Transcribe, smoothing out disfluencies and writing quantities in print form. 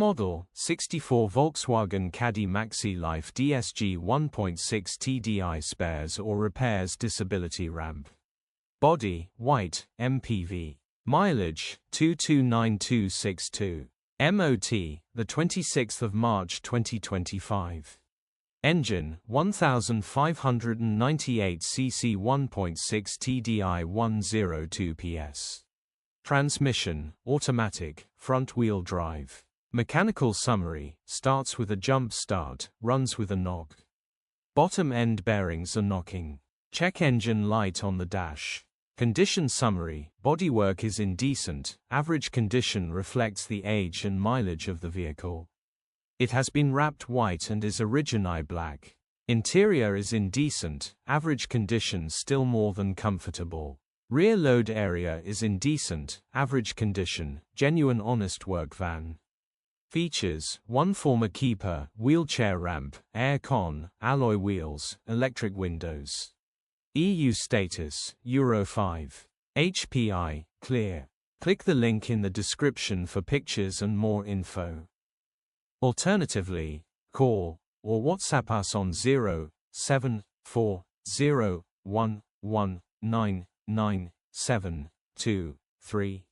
model, 64 Volkswagen Caddy Maxi Life DSG 1.6 TDI spares or repairs disability ramp. Body, white, MPV. Mileage, 229262. MOT, the 26th of March 2025. Engine, 1598 cc 1.6 TDI 102 PS. Transmission, automatic, front-wheel drive. Mechanical summary, starts with a jump start, runs with a knock. Bottom end bearings are knocking. Check engine light on the dash. Condition summary, bodywork is indecent, average condition reflects the age and mileage of the vehicle. It has been wrapped white and is origionaly black. Interior is indecent, average condition still more than comfortable. Rear load area is indecent, average condition, genuine honest work van. Features, 1 former keeper, wheelchair ramp, air con, alloy wheels, electric windows. EU status, Euro 5. HPI, clear. Click the link in the description for pictures and more info. Alternatively, call or WhatsApp us on 07401199723.